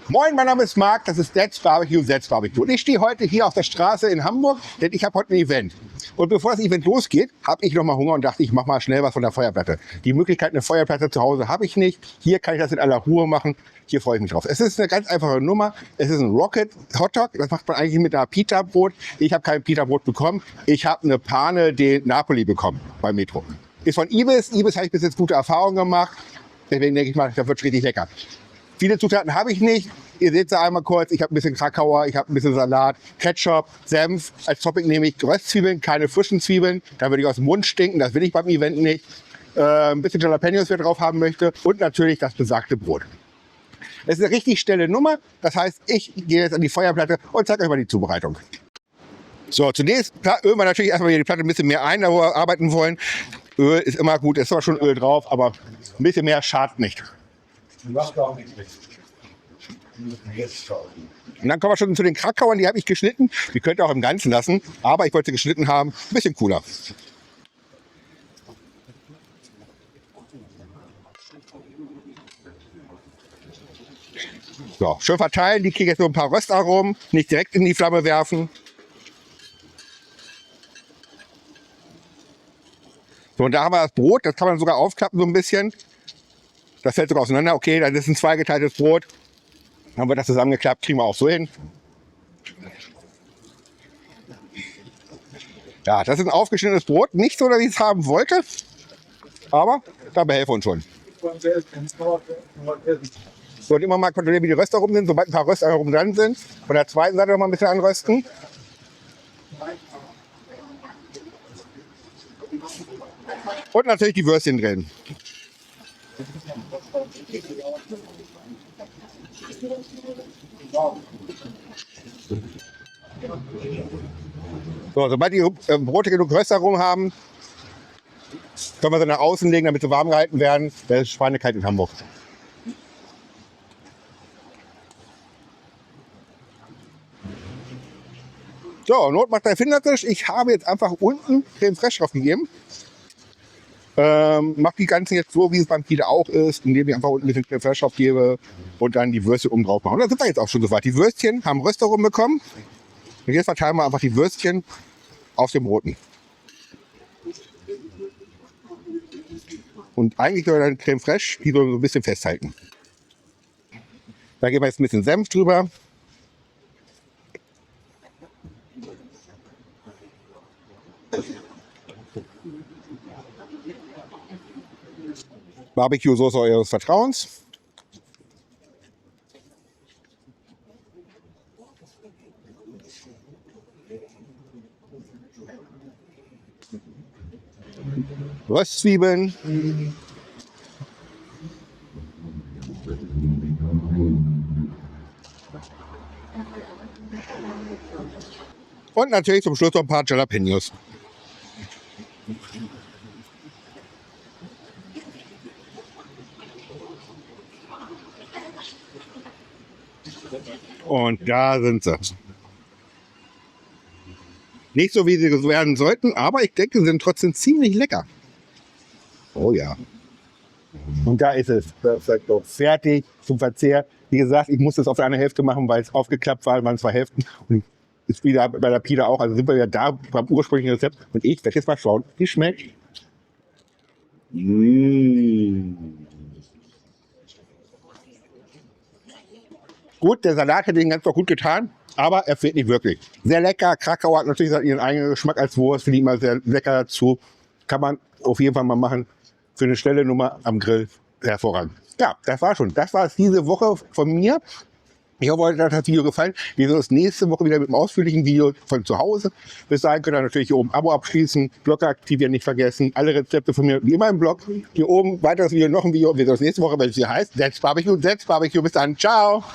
Moin, mein Name ist Marc, das ist That's Barbecue, That's Barbecue. Und ich stehe heute hier auf der Straße in Hamburg, denn ich habe heute ein Event. Und bevor das Event losgeht, habe ich noch mal Hunger und dachte, ich mache mal schnell was von der Feuerplatte. Die Möglichkeit, eine Feuerplatte zu Hause habe ich nicht. Hier kann ich das in aller Ruhe machen. Hier freue ich mich drauf. Es ist eine ganz einfache Nummer. Es ist ein Rocket Hotdog. Das macht man eigentlich mit einer Pita-Brot. Ich habe kein Pita-Brot bekommen. Ich habe eine Pane de Napoli bekommen beim Metro. Ist von Ibis. Ibis habe ich bis jetzt gute Erfahrungen gemacht. Deswegen denke ich mal, das wird richtig lecker. Viele Zutaten habe ich nicht. Ihr seht es einmal kurz. Ich habe ein bisschen Krakauer, ich habe ein bisschen Salat, Ketchup, Senf. Als Topping nehme ich Röstzwiebeln, keine frischen Zwiebeln. Da würde ich aus dem Mund stinken. Das will ich beim Event nicht. Ein bisschen Jalapenos, wer drauf haben möchte. Und natürlich das besagte Brot. Das ist eine richtig schnelle Nummer. Das heißt, ich gehe jetzt an die Feuerplatte und zeige euch mal die Zubereitung. So, zunächst ölen wir natürlich erstmal die Platte ein bisschen mehr ein, da wo wir arbeiten wollen. Öl ist immer gut. Es ist zwar schon Öl drauf, aber ein bisschen mehr schadet nicht. Und dann kommen wir schon zu den Krakauern, die habe ich geschnitten. Die könnt ihr auch im Ganzen lassen, aber ich wollte sie geschnitten haben. Ein bisschen cooler. So, schön verteilen. Die kriegen jetzt so ein paar Röstaromen. Nicht direkt in die Flamme werfen. So, und da haben wir das Brot. Das kann man sogar aufklappen so ein bisschen. Das fällt sogar auseinander. Okay, dann ist ein zweigeteiltes Brot. Dann haben wir das zusammengeklappt, kriegen wir auch so hin. Ja, das ist ein aufgeschnittenes Brot. Nicht so, dass ich es haben wollte, aber dabei helfen wir uns schon. So, und immer mal kontrollieren, wie die Röstaromen sind. Sobald ein paar Röstaromen dran sind, von der zweiten Seite noch mal ein bisschen anrösten. Und natürlich die Würstchen drin. So, sobald die Brote genug Röstaromen haben, können wir sie nach außen legen, damit sie warm gehalten werden. Das ist schweinekalt in Hamburg. So, Not macht erfinderisch. Ich habe jetzt einfach unten Creme Fraiche drauf gegeben. Mache die ganzen jetzt so, wie es beim Pita auch ist, indem ich einfach unten ein bisschen Creme Fraiche drauf gebe und dann die Würstchen oben drauf machen. Und da sind wir jetzt auch schon soweit. Die Würstchen haben Röstaromen bekommen. Und jetzt verteilen wir einfach die Würstchen auf den Broten. Und eigentlich soll dann Creme Fraiche die so ein bisschen festhalten. Da geben wir jetzt ein bisschen Senf drüber. Barbecue-Soße eures Vertrauens. Röstzwiebeln. Und natürlich zum Schluss noch ein paar Jalapenos. Und da sind sie. Nicht so, wie sie werden sollten, aber ich denke, sie sind trotzdem ziemlich lecker. Oh ja. Und da ist es. Perfekt. Fertig zum Verzehr. Wie gesagt, ich musste es auf eine Hälfte machen, weil es aufgeklappt war, waren 2 Hälften. Und ist wieder bei der Pita auch. Also sind wir wieder da beim ursprünglichen Rezept. Und ich werde jetzt mal schauen, wie es schmeckt. Gut, der Salat hätte den ganz doch gut getan, aber er fehlt nicht wirklich. Sehr lecker. Krakauer hat natürlich ihren eigenen Geschmack als Wurst. Finde ich immer sehr lecker dazu. Kann man auf jeden Fall mal machen. Für eine schnelle Nummer am Grill hervorragend. Ja, das war schon. Das war es diese Woche von mir. Ich hoffe, euch hat das Video gefallen. Wir sehen uns nächste Woche wieder mit einem ausführlichen Video von zu Hause. Bis dahin könnt ihr natürlich hier oben ein Abo abschließen, Glocke aktivieren, nicht vergessen. Alle Rezepte von mir wie immer im Blog. Hier oben weiteres Video, noch ein Video. Wir sehen uns nächste Woche, wenn es hier heißt That's Barbecue, That's Barbecue. Bis dann. Ciao.